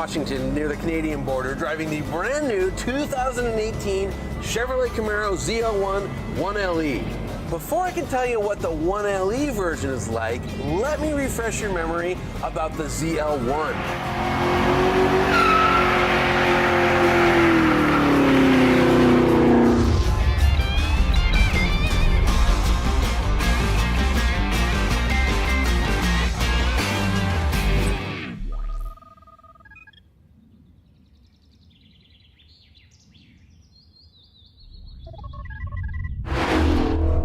Washington near the Canadian border driving the brand new 2018 Chevrolet Camaro ZL1 1LE. Before I can tell you what the 1LE version is like, let me refresh your memory about the ZL1.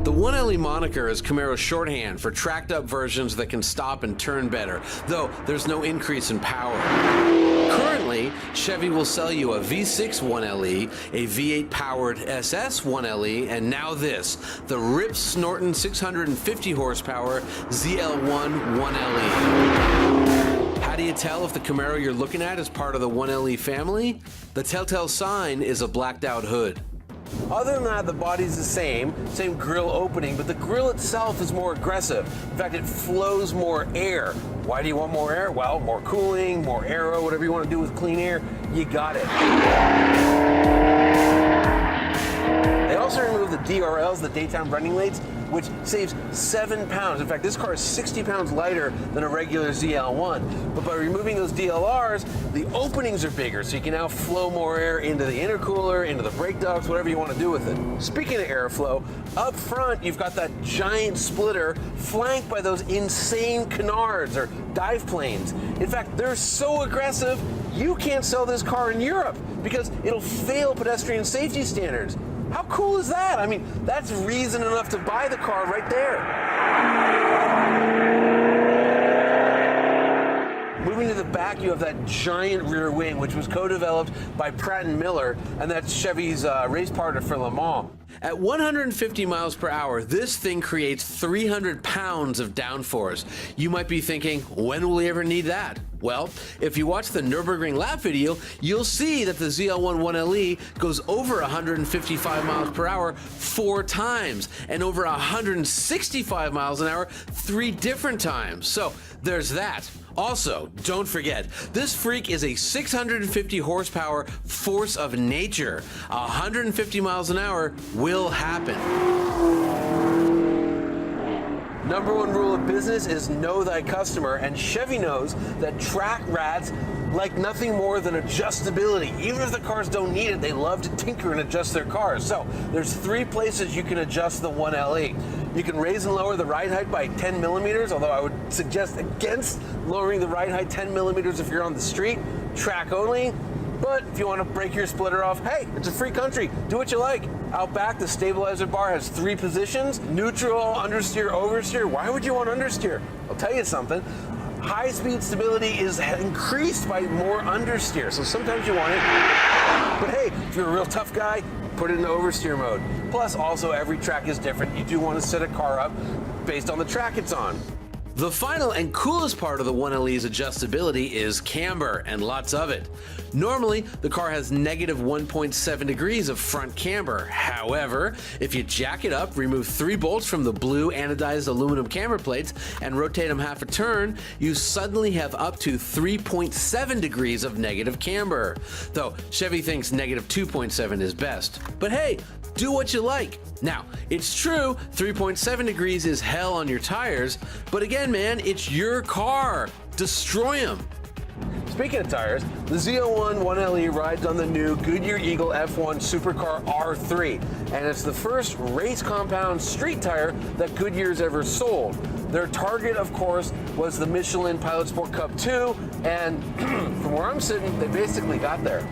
The 1LE moniker is Camaro's shorthand for tracked up versions that can stop and turn better, though there's no increase in power. Currently, Chevy will sell you a V6 1LE, a V8 powered SS 1LE, and now this, the rip-snorting 650 horsepower ZL1 1LE. How do you tell if the Camaro you're looking at is part of the 1LE family? The telltale sign is a blacked out hood. Other than that, the body's the same grille opening, but the grille itself is more aggressive. In fact, it flows more air. Why do you want more air? Well, more cooling, more aero, whatever you want to do with clean air, you got it. They also removed the DRLs, the daytime running lights, which saves 7 pounds. In fact, this car is 60 pounds lighter than a regular ZL1. But by removing those DLRs, the openings are bigger, so you can now flow more air into the intercooler, into the brake ducts, whatever you want to do with it. Speaking of airflow, up front, you've got that giant splitter flanked by those insane canards or dive planes. In fact, they're so aggressive, you can't sell this car in Europe because it'll fail pedestrian safety standards. How cool is that? I mean, that's reason enough to buy the car right there. Moving to the back, you have that giant rear wing, which was co-developed by Pratt & Miller, and that's Chevy's race partner for Le Mans. At 150 miles per hour, this thing creates 300 pounds of downforce. You might be thinking, when will we ever need that? Well, if you watch the Nürburgring lap video, you'll see that the ZL1 1LE goes over 155 miles per hour 4 times and over 165 miles an hour 3 different times. So there's that. Also, don't forget, this freak is a 650 horsepower force of nature. 150 miles an hour will happen. Number one rule of business is know thy customer, and Chevy knows that track rats like nothing more than adjustability. Even if the cars don't need it, they love to tinker and adjust their cars. So there's 3 places you can adjust the 1LE. You can raise and lower the ride height by 10 millimeters, although I would suggest against lowering the ride height 10 millimeters if you're on the street, track only. But if you want to break your splitter off, hey, it's a free country. Do what you like. Out back, the stabilizer bar has 3 positions: neutral, understeer, oversteer. Why would you want understeer? I'll tell you something. High-speed stability is increased by more understeer, so sometimes you want it. But hey, if you're a real tough guy, put it in oversteer mode. Plus, also, every track is different. You do want to set a car up based on the track it's on. The final and coolest part of the 1LE's adjustability is camber, and lots of it. Normally, the car has negative 1.7 degrees of front camber. However, if you jack it up, remove 3 bolts from the blue anodized aluminum camber plates, and rotate them half a turn, you suddenly have up to 3.7 degrees of negative camber. Though Chevy thinks negative 2.7 is best. But hey, do what you like. Now, it's true, 3.7 degrees is hell on your tires, but again, man, it's your car. Destroy them. Speaking of tires, the ZL1 1LE rides on the new Goodyear Eagle F1 Supercar R3, and it's the first race compound street tire that Goodyear's ever sold. Their target, of course, was the Michelin Pilot Sport Cup 2, and from where I'm sitting, they basically got there.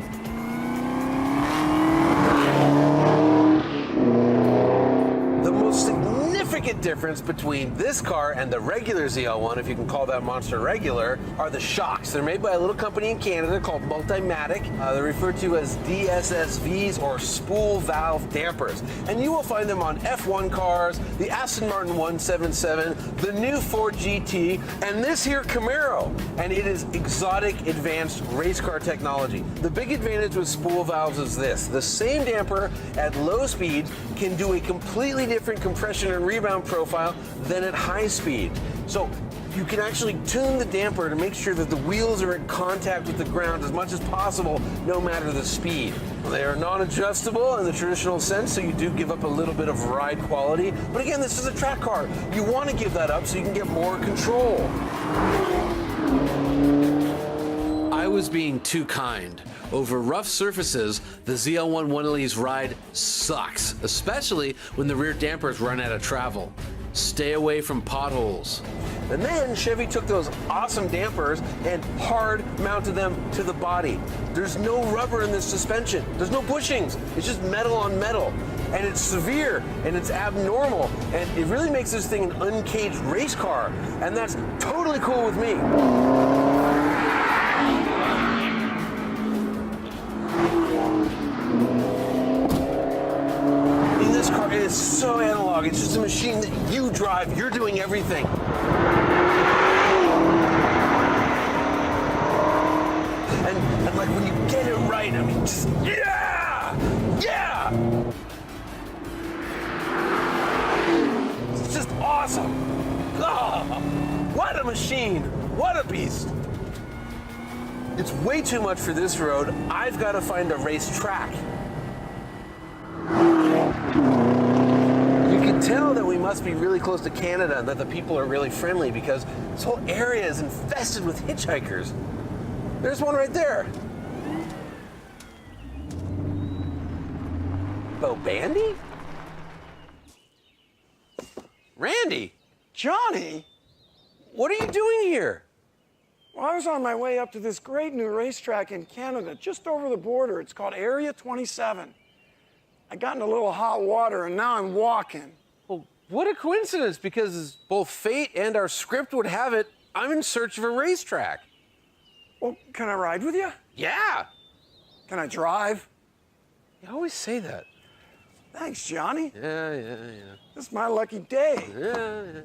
The most significant difference between this car and the regular ZL1, if you can call that monster regular, are the shocks. They're made by a little company in Canada called Multimatic. They're referred to as DSSVs, or spool valve dampers. And you will find them on F1 cars, the Aston Martin 177, the new Ford GT, and this here Camaro. And it is exotic, advanced race car technology. The big advantage with spool valves is this: the same damper at low speeds can do a completely different compression and rebound profile than at high speed. So you can actually tune the damper to make sure that the wheels are in contact with the ground as much as possible, no matter the speed. They are non-adjustable in the traditional sense, so you do give up a little bit of ride quality. But again, this is a track car. You want to give that up so you can get more control. I was being too kind. Over rough surfaces, the ZL1 1LE's ride sucks, especially when the rear dampers run out of travel. Stay away from potholes. And then Chevy took those awesome dampers and hard mounted them to the body. There's no rubber in this suspension. There's no bushings. It's just metal on metal. And it's severe and it's abnormal. And it really makes this thing an uncaged race car. And that's totally cool with me. This car is so analog. It's just a machine that you drive. You're doing everything. And like when you get it right, I mean, just yeah, yeah. It's just awesome. Oh, what a machine! What a beast! It's way too much for this road. I've got to find a race track. You can tell that we must be really close to Canada and that the people are really friendly because this whole area is infested with hitchhikers. There's one right there. Bo Bandy? Randy? Johnny? What are you doing here? Well, I was on my way up to this great new racetrack in Canada, just over the border. It's called Area 27. I got in a little hot water, and now I'm walking. Well, what a coincidence, because as both fate and our script would have it, I'm in search of a racetrack. Well, can I ride with you? Yeah. Can I drive? You always say that. Thanks, Johnny. Yeah. This is my lucky day. Yeah.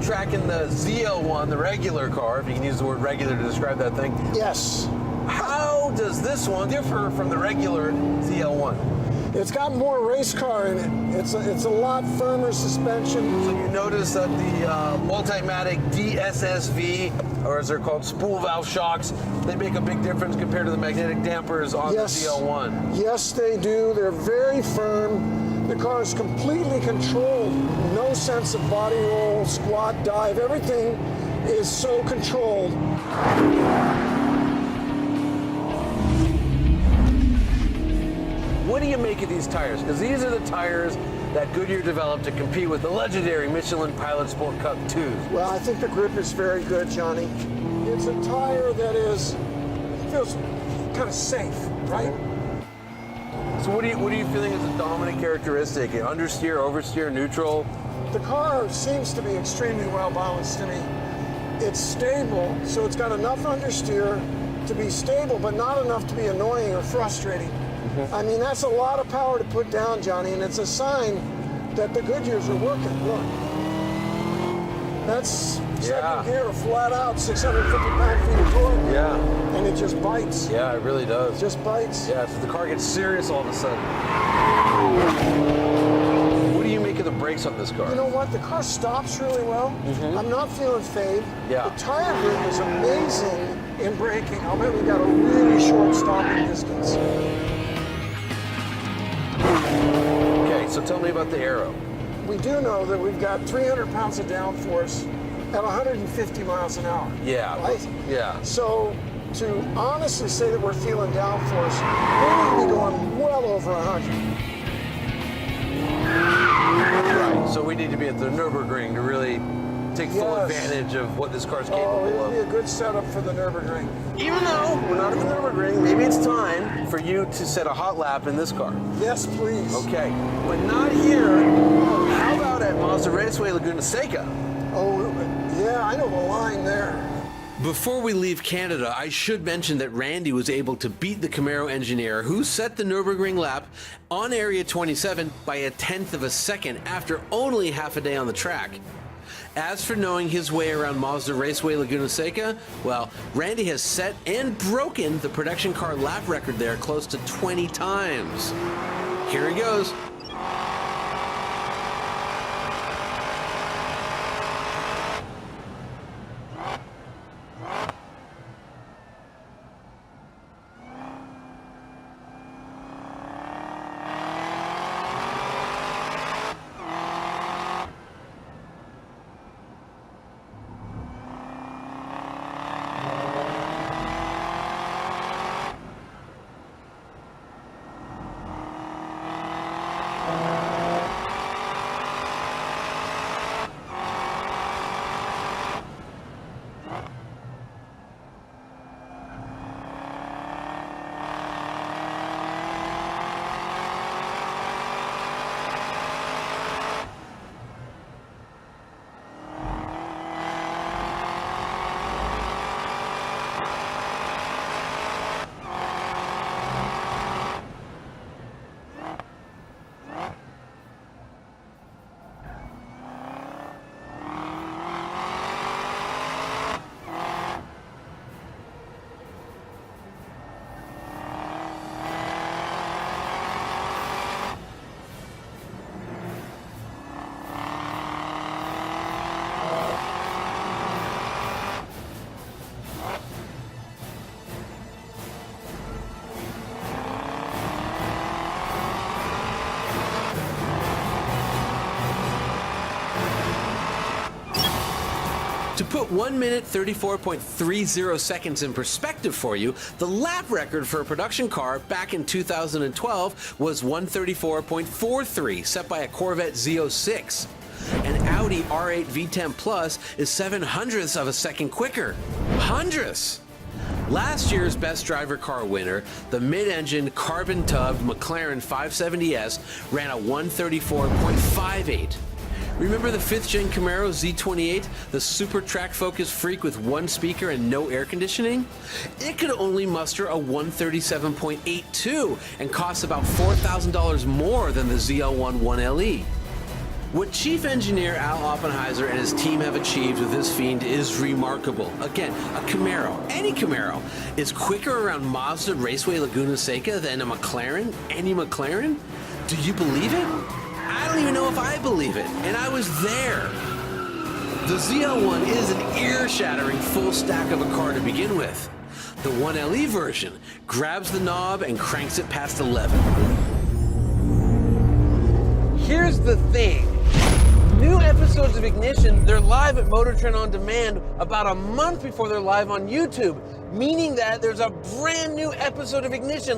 Tracking the ZL1, the regular car, if you can use the word regular to describe that thing. Yes. How does this one differ from the regular ZL1? It's got more race car in it. It's a lot firmer suspension. So you notice that the Multimatic DSSV, or as they're called, spool valve shocks, they make a big difference compared to the magnetic dampers on the ZL1. Yes, they do. They're very firm. The car is completely controlled. No sense of body roll, squat, dive. Everything is so controlled. What do you make of these tires? Because these are the tires that Goodyear developed to compete with the legendary Michelin Pilot Sport Cup 2s. Well, I think the grip is very good, Johnny. It's a tire that feels kind of safe, right? So what are you feeling is a dominant characteristic? Understeer, oversteer, neutral? The car seems to be extremely well balanced to me. It's stable, so it's got enough understeer to be stable, but not enough to be annoying or frustrating. Mm-hmm. I mean, that's a lot of power to put down, Johnny, and it's a sign that the Goodyears are working. Look, that's second gear, flat out, 650 pound-feet of torque. Yeah. And it just bites. Yeah, it really does. It just bites. Yeah, so the car gets serious all of a sudden. What do you make of the brakes on this car? You know what? The car stops really well. Mm-hmm. I'm not feeling fade. Yeah. The tire grip is amazing in braking. I'll bet we got a really short stopping distance. Okay, so tell me about the aero. We do know that we've got 300 pounds of downforce at 150 miles an hour. Yeah. Right? Yeah. So to honestly say that we're feeling downforce, we're going to be going well over 100. Right. So we need to be at the Nürburgring to really take full Yes. advantage of what this car's Oh, capable it would be a of. good setup for the Nürburgring. Even though we're not at the Nürburgring, maybe it's time for you to set a hot lap in this car. Yes, please. Okay, but not here. How about at Mazda Raceway Laguna Seca? Oh, yeah, I know the line there. Before we leave Canada, I should mention that Randy was able to beat the Camaro engineer who set the Nürburgring lap on Area 27 by a tenth of a second after only half a day on the track. As for knowing his way around Mazda Raceway Laguna Seca, well, Randy has set and broken the production car lap record there close to 20 times. Here he goes. To put 1 minute 34.30 seconds in perspective for you, the lap record for a production car back in 2012 was 134.43, set by a Corvette Z06. An Audi R8 V10 Plus is 7/100ths of a second quicker. Hundredths! Last year's best driver car winner, the mid-engine carbon-tubbed McLaren 570S, ran a 134.58. Remember the 5th-gen Camaro Z28, the super track-focused freak with one speaker and no air conditioning? It could only muster a 137.82 and costs about $4,000 more than the ZL1 1LE. What Chief Engineer Al Oppenheiser and his team have achieved with this fiend is remarkable. Again, a Camaro, any Camaro, is quicker around Mazda Raceway Laguna Seca than a McLaren, any McLaren? Do you believe it? I don't even know if I believe it, and I was there. The ZL1 is an ear-shattering full stack of a car to begin with. The 1LE version grabs the knob and cranks it past 11. Here's the thing. New episodes of Ignition, they're live at Motor Trend On Demand about a month before they're live on YouTube, meaning that there's a brand new episode of Ignition